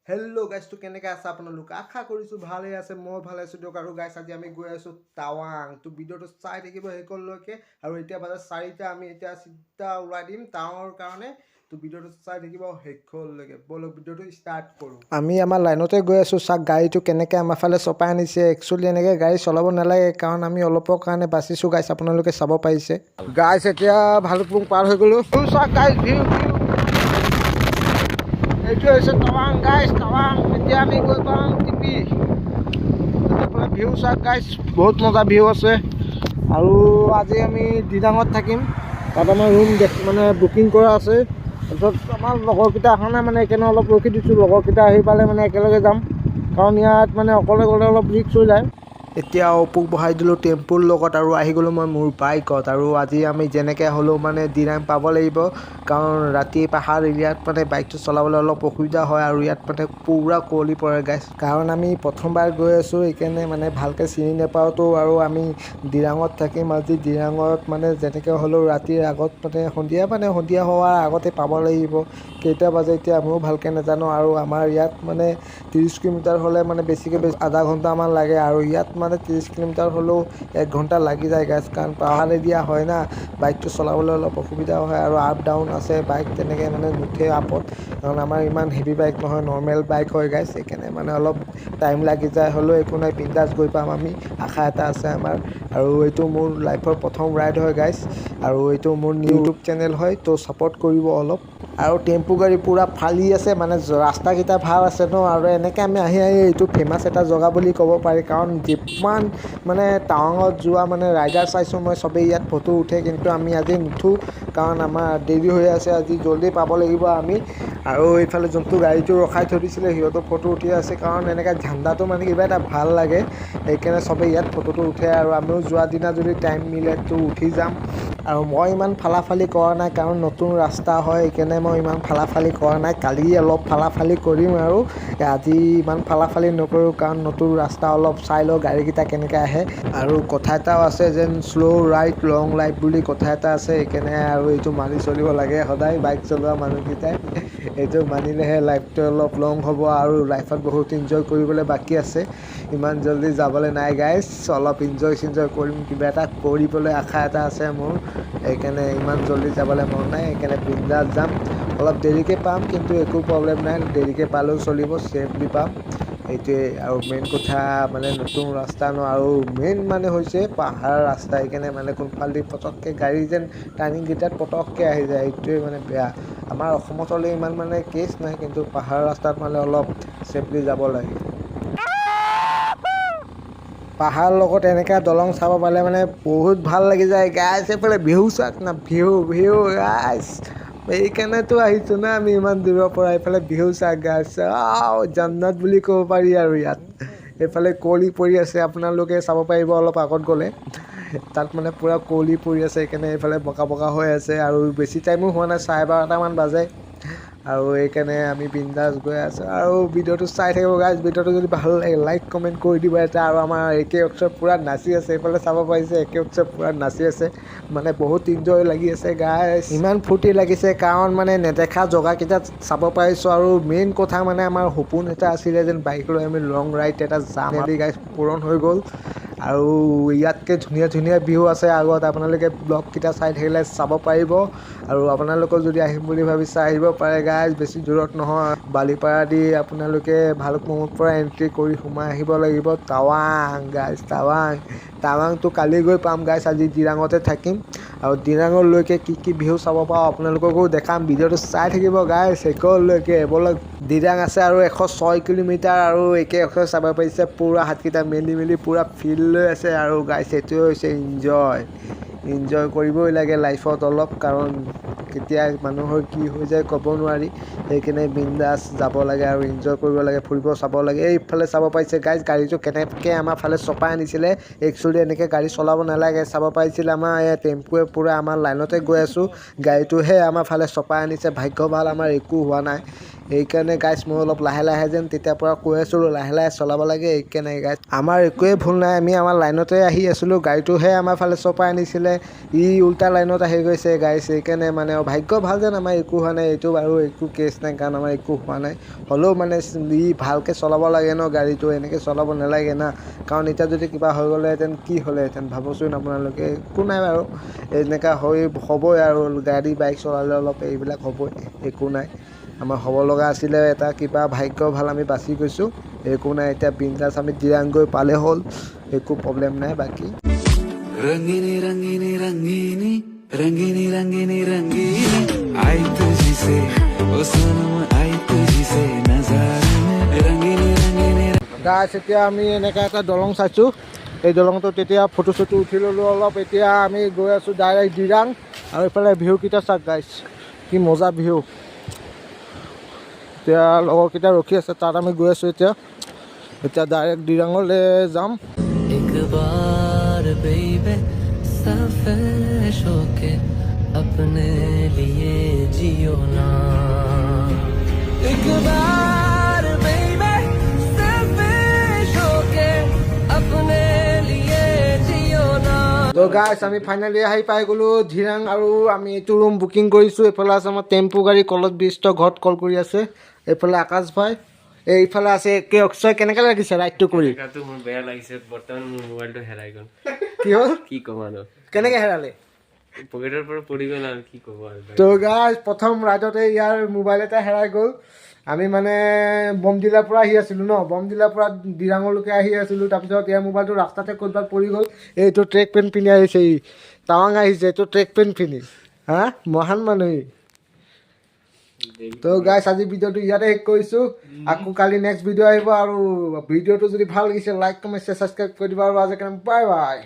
Hello' গাইছটো কেনেকৈ আছে আপোনালোক আশা কৰিছোঁ ভালেই আছে মই ভালে আছোঁ দিয়ক আৰু গাইছ আজি আমি গৈ আছোঁ টাৱাং তো ভিডিঅ'টো চাই থাকিব শেষলৈকে আৰু এতিয়া বাজে 4টা আমি এতিয়া চিধা ওলাই দিম টাৱাঙৰ কাৰণে তো ভিডিঅ'টো চাই থাকিব শেষলৈকে বলক ভিডিঅ'টো ষ্টাৰ্ট কৰোঁ আমি আমাৰ লাইনতে গৈ আছোঁ চাওক গাড়ীটো কেনেকৈ আমাৰ ফালে চপাই আনিছে একচুৱেলি এনেকৈ গাড়ী চলাব নালাগে কাৰণ আমি অলপৰ কাৰণে বাচিছোঁ গাইছ আপোনালোকে চাব পাৰিছে গাইছ এতিয়া ভালুকপুং পাৰ হৈ গ'লোঁ চাওক গাইছ ভিউ এইটো হৈছে টাৱাং গাইছ টাৱাং এতিয়া আমি গৈ পাওঁ টিপি ভিউ চাওক গাইছ বহুত মজা ভিউ আছে আৰু আজি আমি দিৰাঙত থাকিম তাত আমাৰ ৰুম মানে বুকিং কৰা আছে তাৰপিছত আমাৰ লগৰকেইটা অহা নাই মানে সেইকাৰণে অলপ ৰখি দিছোঁ লগৰকেইটা আহি পালে মানে একেলগে যাম কাৰণ ইয়াত মানে অকলে গ'লে অলপ ৰিস্ক হৈ যায় এতিয়া অপুক বহাই দিলোঁ টেম্পুৰ লগত আৰু আহি গ'লোঁ মই মোৰ বাইকত আৰু আজি আমি যেনেকৈ হ'লেও মানে দিৰাং পাব লাগিব কাৰণ ৰাতি পাহাৰ এৰিয়াত মানে বাইকটো চলাবলৈ অলপ অসুবিধা হয় আৰু ইয়াত মানে পূৰা কুঁৱলী পৰে গাইছ কাৰণ আমি প্ৰথমবাৰ গৈ আছোঁ সেইকাৰণে মানে ভালকৈ চিনি নাপাওঁতো আৰু আমি দিৰাঙত থাকিম আজি দিৰাঙত মানে যেনেকৈ হ'লেও ৰাতিৰ আগত মানে সন্ধিয়া হোৱাৰ আগতে পাব লাগিব কেইটা বাজে এতিয়া আমিও ভালকৈ নাজানো আৰু আমাৰ ইয়াত মানে 30 কিলোমিটাৰ হ'লে মানে বেছিকৈ আধা ঘণ্টামান লাগে আৰু ইয়াত মানে 30 কিলোমিটাৰ হ'লেও 1 ঘণ্টা লাগি যায় গাইছ কাৰণ পাহাৰ এৰিয়া হয় না বাইকটো চলাবলৈ অলপ অসুবিধা হয় আৰু আপ ডাউন আছে বাইক তেনেকৈ মানে নুঠে আপত কাৰণ আমাৰ ইমান হেভি বাইক নহয় নৰ্মেল বাইক হয় গাইছ সেইকাৰণে মানে অলপ টাইম লাগি যায় হ'লেও একো নাই বিন্দাছ গৈ পাম আমি আশা এটা আছে আমাৰ আৰু এইটো মোৰ লাইফৰ প্ৰথম ৰাইড হয় গাইছ আৰু এইটো মোৰ ইউটিউব চেনেল হয় তো ছাপোৰ্ট কৰিব অলপ আৰু টেম্পু গাড়ী পূৰা ফালি আছে মানে ৰাস্তাকেইটা ভাল আছে ন আৰু এনেকৈ আমি আহি এইটো ফেমাছ এটা জেগা বুলি ক'ব পাৰি কাৰণ যিমান মানে টাৱাঙত যোৱা মানে ৰাইডাৰ চাইছোঁ মই চবেই ইয়াত ফটো উঠে কিন্তু আমি আজি নুঠোঁ কাৰণ আমাৰ দেৰি হৈ আছে আজি জল্দি পাব লাগিব আমি আৰু এইফালে যোনটো গাড়ীটো ৰখাই থৈ দিছিলে সিহঁতো ফটো উঠি আছে কাৰণ এনেকৈ ঠাণ্ডাটো মানে কিবা এটা ভাল লাগে সেইকাৰণে চবেই ইয়াত ফটোটো উঠে আৰু আমিও যোৱা দিনা যদি টাইম মিলেতো উঠি যাম আৰু মই ইমান ফালাফালি কৰা নাই কাৰণ নতুন ৰাস্তা হয় সেইকাৰণে মই ইমান ফালাফালি কৰা নাই কালি অলপ ফালাফালি কৰিম আৰু আজি ইমান ফালাফালি নকৰোঁ কাৰণ নতুন ৰাস্তা অলপ চাই লওঁ গাড়ীকেইটা কেনেকৈ আহে আৰু কথা এটাও আছে যেন শ্ল' ৰাইড লং লাইফ বুলি কথা এটা আছে সেইকাৰণে আৰু এইটো মানি চলিব লাগে সদায় বাইক চলোৱা মানুহকেইটাই এইটো মানিলেহে লাইফটো অলপ লং হ'ব আৰু লাইফত বহুত এনজয় কৰিবলৈ বাকী আছে ইমান জল্দি যাবলৈ নাই গাইছ অলপ এনজয় কৰিম কিবা এটা কৰিবলৈ আশা এটা আছে মোৰ সেইকাৰণে ইমান জল্দি যাবলৈ মন নাই সেইকাৰণে বিন্দাছ যাম অলপ দেৰিকৈ পাম কিন্তু একো প্ৰব্লেম নাই দেৰিকৈ পালেও চলিব ছেফলি পাম এইটোৱে আৰু মেইন কথা মানে নতুন ৰাস্তা ন আৰু মেইন মানে হৈছে পাহাৰ ৰাস্তা সেইকাৰণে মানে কোনফালেদি পটককৈ গাড়ী যেন টাৰ্ণিংকেইটাত পটককৈ আহি যায় এইটোৱে মানে বেয়া আমাৰ অসমত হ'লে ইমান মানে কেছ নাই কিন্তু পাহাৰ ৰাস্তাত মানে অলপ ছেফলি যাব লাগে পাহাৰ লগত এনেকৈ দলং চাব পালে মানে বহুত ভাল লাগি যায় গাইছ এইফালে ভিউ চাওক না ভিউ গাইছ সেইকাৰণেতো আহিছোঁ না আমি ইমান দূৰৰ পৰা এইফালে ভিউ চাওক গাইছ জান্নাত বুলি ক'ব পাৰি আৰু ইয়াত এইফালে কুঁৱলী পৰি আছে আপোনালোকে চাব পাৰিব অলপ আগত গ'লে তাত মানে পূৰা কুঁৱলী পৰি আছে সেইকাৰণে এইফালে বগা হৈ আছে আৰু বেছি টাইমো হোৱা নাই 12:30মান বাজে আৰু সেইকাৰণে আমি বিন্দাছ গৈ আছোঁ আৰু ভিডিঅ'টো চাই থাকিব গাইছ ভিডিঅ'টো যদি ভাল লাগে লাইক কমেণ্ট কৰি দিব এটা আৰু আমাৰ একে অক্ষৰ পূৰা নাচি আছে এইফালে চাব পাৰিছে একে অক্ষৰ পূৰা নাচি আছে মানে বহুত এনজয় লাগি আছে গাইছ ইমান ফূৰ্তি লাগিছে কাৰণ মানে নেদেখা জেগাকেইটা চাব পাৰিছোঁ আৰু মেইন কথা মানে আমাৰ সপোন এটা আছিলে যেন বাইক লৈ আমি লং ৰাইড এটা যাম আৰু গাইছ পূৰণ হৈ গ'ল আৰু ইয়াতকৈ ধুনীয়া ভিউ আছে আগত আপোনালোকে ব্লগকেইটা চাই থাকিলে চাব পাৰিব আৰু আপোনালোকৰ যদি আহিম বুলি ভাবিছে আহিব পাৰে গাইছ বেছি দূৰত নহয় বালিপাৰা দি আপোনালোকে ভালুকপুঙৰ পৰা এণ্ট্ৰি কৰি সোমাই আহিব লাগিব টাৱাং গাইছ টাৱাংটো কালি গৈ পাম গাইছ আজি দিৰাঙতে থাকিম আৰু দিৰাঙলৈকে কি ভিউ চাব পাওঁ আপোনালোককো দেখাম ভিডিঅ'টো চাই থাকিব গাইছ শেষলৈকে বলক দিৰাং আছে আৰু 106 কিলোমিটাৰ আৰু একে অক্ষৰে চাব পাৰিছে পূৰা হাতকেইটা মেলি পূৰা ফিল লৈ আছে আৰু গাইছ এইটোৱে হৈছে এনজয় কৰিবই লাগে লাইফত অলপ কাৰণ কেতিয়া মানুহৰ কি হৈ যায় ক'ব নোৱাৰি সেইকাৰণে বিন্দাছ যাব লাগে আৰু এনজয় কৰিব লাগে ফুৰিব চাব লাগে এইফালে চাব পাৰিছে গাইছ গাড়ীটো কেনেকৈ আমাৰ ফালে চপাই আনিছিলে একচুৱেলি এনেকৈ গাড়ী চলাব নালাগে চাব পাৰিছিলে আমাৰ এই টেম্পুৱে পূৰা আমাৰ লাইনতে গৈ আছোঁ গাড়ীটোহে আমাৰ ফালে চপাই আনিছে ভাগ্য ভাল আমাৰ একো হোৱা নাই সেইকাৰণে গাইছ মই অলপ লাহে লাহে যেন তেতিয়াৰ পৰা কৈ আছোঁ লাহে লাহে চলাব লাগে। সেইকাৰণে গাইছ আমাৰ একোৱেই ভুল নাই, আমি আমাৰ লাইনতে আহি আছিলোঁ, গাড়ীটোহে আমাৰ ফালে চপাই আনিছিলে, ই উল্টা লাইনত আহি গৈছে গাইছ। সেইকাৰণে মানে ভাগ্য ভাল যেন আমাৰ একো হোৱা নাই, এইটো বাৰু একো কেছ নাই কাৰণ আমাৰ একো হোৱা নাই। হ'লেও মানে ই ভালকৈ চলাব লাগে ন গাড়ীটো, এনেকৈ চলাব নালাগে না, কাৰণ এতিয়া যদি কিবা হৈ গ'লেহেঁতেন কি হ'লেহেঁতেন ভাবচোন আপোনালোকে। একো নাই বাৰু, এনেকুৱা হ'বই আৰু গাড়ী বাইক চলালে অলপ এইবিলাক হ'বই, একো নাই। আমাৰ হ'ব লগা আছিলে এটা কিবা ভাগ্য ভাল আমি বাচি গৈছোঁ, একো নাই। এতিয়া বিন্দাছ আমি দিৰাং গৈ পালে হ'ল, একো প্ৰব্লেম নাই বাকী। रंगीनी रंगीनी रंगीनी रंगीनी रंगीनी रंगीनी आई तुझी से ओ सनम आई तुझी से नजारे में रंगीनी रंगीनी গাইছ এতিয়া আমি এনেকৈ এটা দলং চাইছোঁ, এই দলংটোত তেতিয়া ফটো চটো উঠি ল'লোঁ অলপ। এতিয়া আমি গৈ আছোঁ ডাইৰেক্ট দিৰাং, আৰু এইফালে ভিউকেইটা চাওক গাইছ, কি মজা ভিউ। এতিয়া লগৰকেইটা ৰখি আছে, তাত আমি গৈ আছোঁ এতিয়া ডাইৰেক্ট দিৰাঙলৈ যাম। एक बार बेबे सफेश होके अपने लिए जियो ना एक बार बेबे सफेश होके अपने लिए जियो ना। তো গাইছ আমি ফাইনেলি আহি পাই গ'লোঁ দিৰাং, আৰু আমি এইটো ৰুম বুকিং কৰিছোঁ। এইফালে আছে আমাৰ টেম্পু গাড়ী, কলত বিষ্টৰ ঘৰত কল কৰি আছে, এইফালে আকাশ ভাই, এইফালে আছে কে অক্ষয়। কেনেকৈ লাগিছে ৰাইডটো কৰি? মোৰ বেয়া লাগিছে, বৰ্তমান মোৰ মোবাইলটো হেৰাই গ'ল। কি হ'ল? কি ক'ম আৰু, কেনেকৈ হেৰালে? পকেটৰ পৰা পৰি গ'ল আৰু কি ক'ব আৰু। তো গাইছ প্ৰথম ৰাইডতে ইয়াৰ মোবাইল এটা হেৰাই গ'ল। আমি মানে বমদিলাৰ পৰা আহি আছিলোঁ ন, বমদিলাৰ পৰা দিৰাঙলৈকে আহি আছিলোঁ, তাৰপিছত ইয়াৰ মোবাইলটো ৰাস্তাতে ক'ৰবাত পৰি গ'ল। এইটো ট্ৰেক পেণ্ট পিন্ধি আহিছে, ই টাৱাং আহিছে, এইটো ট্ৰেক পেণ্ট পিন্ধি, হা মহান মানুহ। তো গাইছ আজি ভিডিঅ'টো ইয়াতে শেষ কৰিছোঁ, আকৌ কালি নেক্সট ভিডিঅ' আহিব। আৰু ভিডিঅ'টো যদি ভাল লাগিছে লাইক কমেণ্ট শ্বেয়াৰ ছাবস্ক্ৰাইব কৰি দিবা, আৰু আজি কাৰণে বাই বাই।